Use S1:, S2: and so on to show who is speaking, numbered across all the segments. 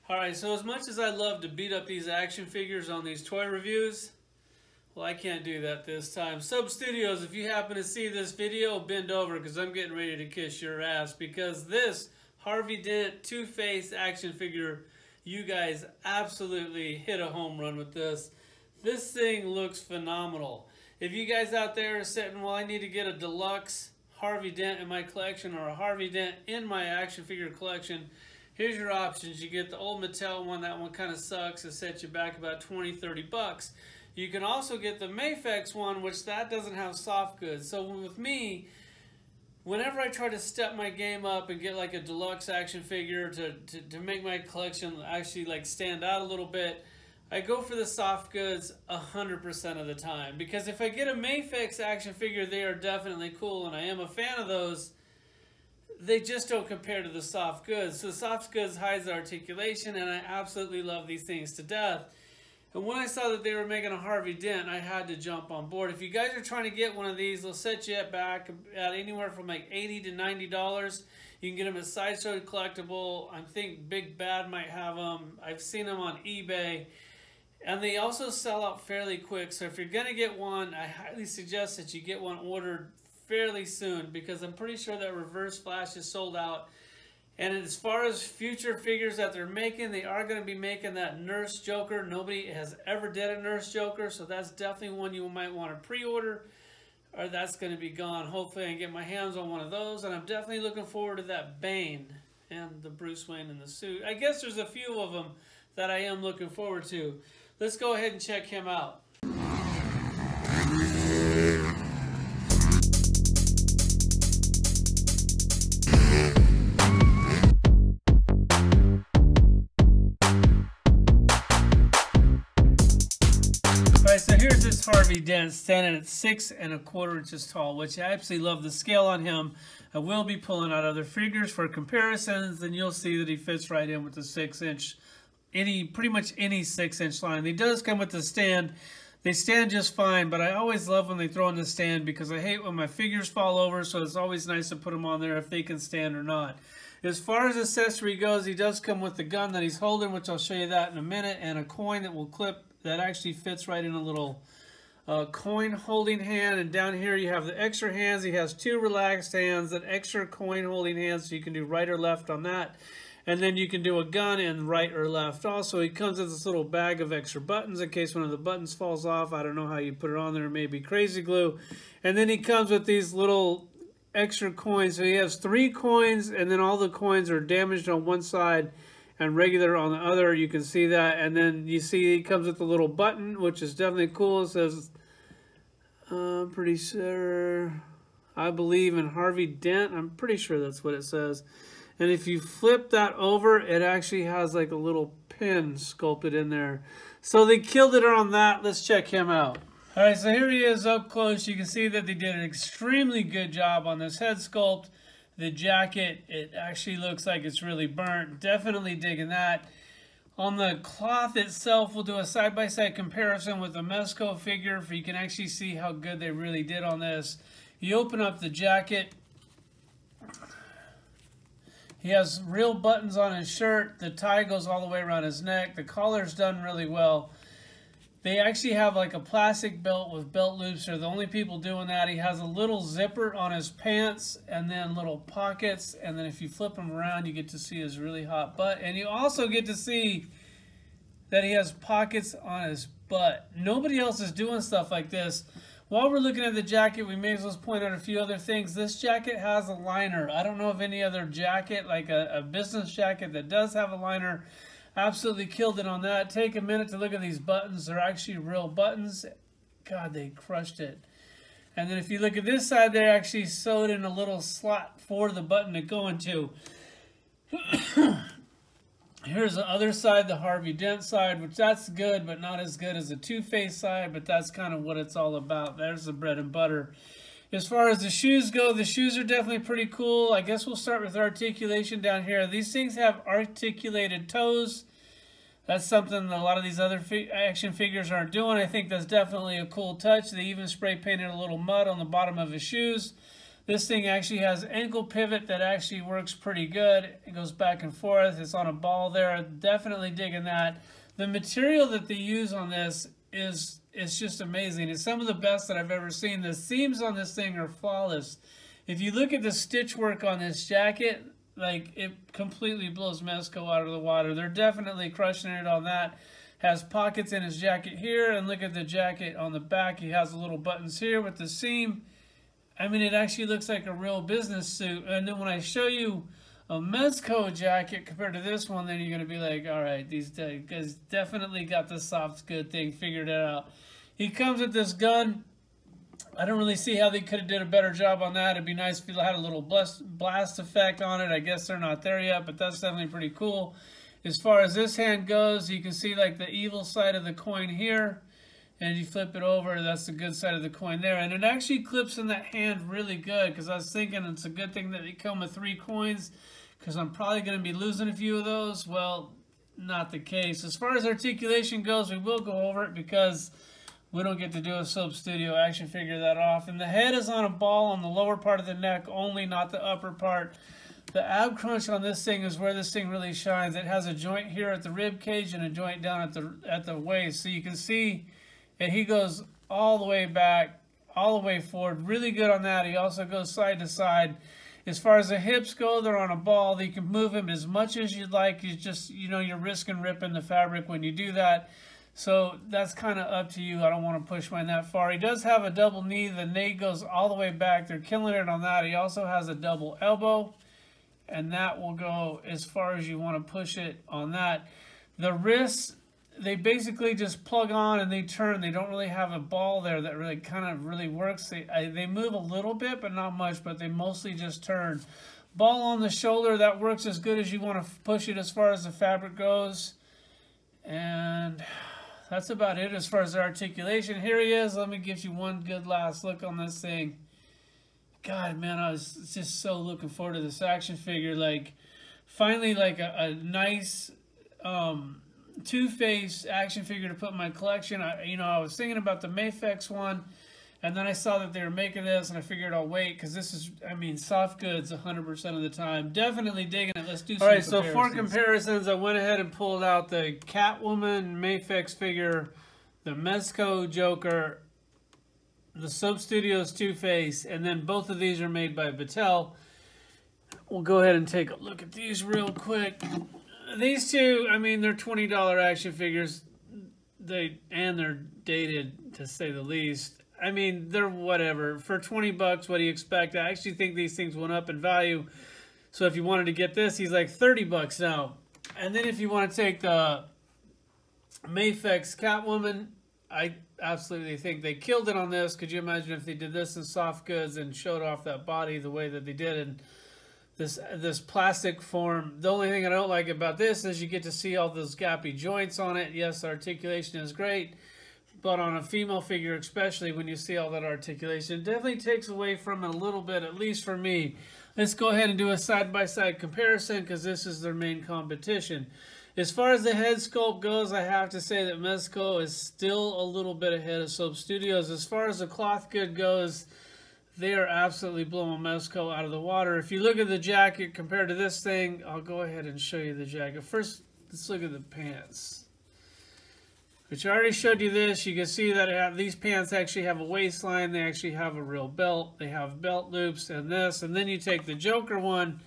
S1: Alright, so as much as I love to beat up these action figures on these toy reviews, well, I can't do that this time. Studios, if you happen to see this video, bend over because I'm getting ready to kiss your ass, because this Harvey Dent Two-Face action figure, you guys absolutely hit a home run with this. This thing looks phenomenal. If you guys out there are sitting, well, I need to get a deluxe Harvey Dent in my collection or a Harvey Dent in my action figure collection, here's your options. You get the old Mattel one. That one kind of sucks. It sets you back about 20-30 bucks. You can also get the Mafex one, which that doesn't have soft goods. So with me, whenever I try to step my game up and get like a deluxe action figure to make my collection actually like stand out a little bit, I go for the soft goods 100% of the time. Because if I get a Mafex action figure, they are definitely cool, and I am a fan of those. They just don't compare to the soft goods. So the soft goods hides the articulation, and I absolutely love these things to death. And when I saw that they were making a Harvey Dent, I had to jump on board. If you guys are trying to get one of these, they'll set you back at anywhere from like $80 to $90. You can get them at Sideshow Collectible. I think Big Bad might have them. I've seen them on eBay. And they also sell out fairly quick. So if you're going to get one, I highly suggest that you get one ordered fairly soon, because I'm pretty sure that Reverse Flash is sold out. And as far as future figures that they're making, they are going to be making that Nurse Joker. Nobody has ever did a Nurse Joker, so that's definitely one you might want to pre-order, or that's going to be gone. Hopefully I can get my hands on one of those, and I'm definitely looking forward to that Bane and the Bruce Wayne in the suit. I guess there's a few of them that I am looking forward to. Let's go ahead and check him out. So here's this Harvey Dent standing at 6 1/4 inches tall, which I absolutely love the scale on him. I will be pulling out other figures for comparisons, and you'll see that he fits right in with the 6-inch, pretty much any 6-inch line. He does come with the stand. They stand just fine, but I always love when they throw in the stand, because I hate when my figures fall over, so it's always nice to put them on there if they can stand or not. As far as accessory goes, he does come with the gun that he's holding, which I'll show you that in a minute, and a coin that will clip, that actually fits right in a little coin holding hand. And down here you have the extra hands. He has 2 relaxed hands, an extra coin holding hand, so you can do right or left on that. And then you can do a gun in right or left. Also, he comes with this little bag of extra buttons in case one of the buttons falls off. I don't know how you put it on there, maybe crazy glue. And then he comes with these little extra coins. So he has 3 coins, and then all the coins are damaged on one side and regular on the other. You can see that. And then you see he comes with a little button, which is definitely cool. It says, I'm pretty sure, I believe in Harvey Dent. I'm pretty sure that's what it says. And if you flip that over, it actually has like a little pin sculpted in there. So they killed it on that. Let's check him out. All right, so here he is up close. You can see that they did an extremely good job on this head sculpt. The jacket, it actually looks like it's really burnt. Definitely digging that. On the cloth itself, we'll do a side-by-side comparison with the Mezco figure, for you can actually see how good they really did on this. You open up the jacket. He has real buttons on his shirt. The tie goes all the way around his neck. The collar's done really well. They actually have like a plastic belt with belt loops. They're the only people doing that. He has a little zipper on his pants and then little pockets. And then if you flip him around, you get to see his really hot butt. And you also get to see that he has pockets on his butt. Nobody else is doing stuff like this. While we're looking at the jacket, we may as well point out a few other things. This jacket has a liner. I don't know of any other jacket, like a business jacket, that does have a liner. Absolutely killed it on that. Take a minute to look at these buttons. They're actually real buttons. God, they crushed it. And then if you look at this side, they actually sewed in a little slot for the button to go into. Here's the other side, the Harvey Dent side, which that's good, but not as good as the Two-Face side, but that's kind of what it's all about. There's the bread and butter. As far as the shoes go, the shoes are definitely pretty cool. I guess we'll start with articulation down here. These things have articulated toes. That's something that a lot of these other action figures aren't doing. I think that's definitely a cool touch. They even spray painted a little mud on the bottom of his shoes. This thing actually has ankle pivot that actually works pretty good. It goes back and forth. It's on a ball there. Definitely digging that. The material that they use on this is just amazing. It's some of the best that I've ever seen. The seams on this thing are flawless. If you look at the stitch work on this jacket, like, it completely blows Mezco out of the water. They're definitely crushing it on that. Has pockets in his jacket here, and look at the jacket on the back. He has the little buttons here with the seam. I mean, it actually looks like a real business suit. And then when I show you a Mezco jacket compared to this one, then you're going to be like, all right, these guys definitely got the soft good thing figured out. He comes with this gun. I don't really see how they could have did a better job on that. It'd be nice if you had a little blast effect on it. I guess they're not there yet, but that's definitely pretty cool. As far as this hand goes, you can see like the evil side of the coin here. And you flip it over, that's the good side of the coin there. And it actually clips in that hand really good, because I was thinking it's a good thing that they come with 3 coins, because I'm probably going to be losing a few of those. Well, not the case. As far as articulation goes, we will go over it because we don't get to do a Soap Studio action figure that often. The head is on a ball on the lower part of the neck only, not the upper part. The ab crunch on this thing is where this thing really shines. It has a joint here at the rib cage and a joint down at the waist. So you can see, and he goes all the way back, all the way forward. Really good on that. He also goes side to side. As far as the hips go, they're on a ball. You can move him as much as you'd like. You just, you know, you're risking ripping the fabric when you do that. So that's kind of up to you. I don't want to push mine that far. He does have a double knee. The knee goes all the way back. They're killing it on that. He also has a double elbow, and that will go as far as you want to push it on that. The wrists, they basically just plug on and they turn. They don't really have a ball there that really kind of really works. They move a little bit, but not much, but they mostly just turn. Ball on the shoulder, that works as good as you want to push it as far as the fabric goes. And that's about it as far as the articulation. Here he is. Let me give you one good last look on this thing. God, man, I was just so looking forward to this action figure. Like, finally, like a nice Two-Face action figure to put in my collection. I was thinking about the Mafex one, and then I saw that they were making this, and I figured I'll wait, because this is, I mean, soft goods 100% of the time. Definitely digging it. Let's do some comparisons. All right, so for comparisons, I went ahead and pulled out the Catwoman Mafex figure, the Mezco Joker, the Soap Studios Two-Face, and then both of these are made by Battelle. We'll go ahead and take a look at these real quick. These two, I mean, they're $20 action figures. They're dated, to say the least. I mean, they're whatever. For 20 bucks, what do you expect? I actually think these things went up in value. So if you wanted to get this, he's like 30 bucks now. And then if you want to take the Mafex Catwoman, I absolutely think they killed it on this. Could you imagine if they did this in soft goods and showed off that body the way that they did in this plastic form? The only thing I don't like about this is you get to see all those gappy joints on it. Yes, the articulation is great, but on a female figure, especially when you see all that articulation, it definitely takes away from it a little bit, at least for me. Let's go ahead and do a side-by-side comparison, because this is their main competition. As far as the head sculpt goes, I have to say that Mezco is still a little bit ahead of Soap Studios. As far as the cloth good goes, they are absolutely blowing Mezco out of the water. If you look at the jacket compared to this thing, I'll go ahead and show you the jacket. First, let's look at the pants. Which I already showed you this. You can see that these pants actually have a waistline. They actually have a real belt. They have belt loops and this. And then you take the Joker one,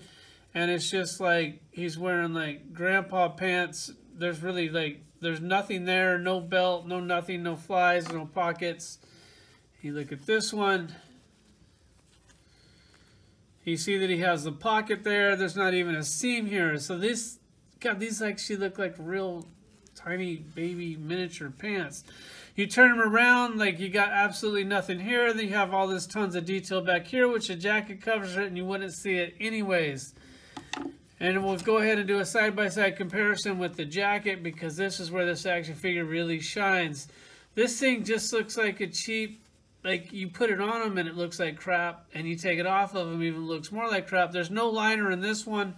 S1: and it's just like he's wearing like grandpa pants. There's really like, there's nothing there. No belt, no nothing, no flies, no pockets. You look at this one. You see that he has the pocket there. There's not even a seam here. So this, God, these actually look like real tiny baby miniature pants. You turn them around, like you got absolutely nothing here. Then you have all this tons of detail back here, which the jacket covers it, and you wouldn't see it anyways. And we'll go ahead and do a side-by-side comparison with the jacket, because this is where this action figure really shines. This thing just looks like a cheap, like you put it on him and it looks like crap, and you take it off of him, even looks more like crap. There's no liner in this one.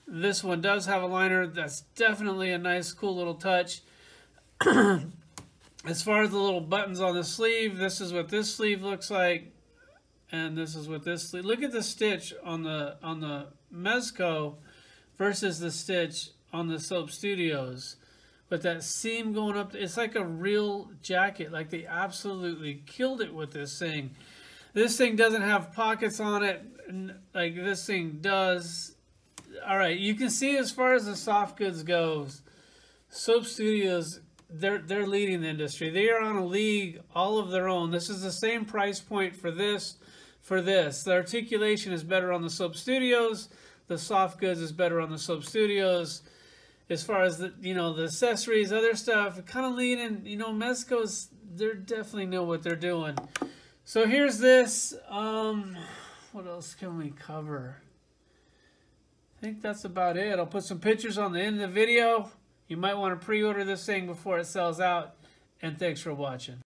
S1: This one does have a liner. That's definitely a nice, cool little touch. As far as the little buttons on the sleeve, this is what this sleeve looks like. and this is what this sleeve. Look at the stitch on the Mezco versus the stitch on the Soap Studios. With that seam going up, it's like a real jacket. Like they absolutely killed it with this thing. This thing doesn't have pockets on it like this thing does. All right, you can see as far as the soft goods goes, Soap Studios, they're leading the industry. They are on a league all of their own. This is the same price point for this. The articulation is better on the Soap Studios. The soft goods is better on the Soap Studios. As far as the the accessories, other stuff, kind of leading. Mezco's, they definitely know what they're doing. So here's this. What else can we cover? I think that's about it. I'll put some pictures on the end of the video. You might want to pre-order this thing before it sells out. And thanks for watching.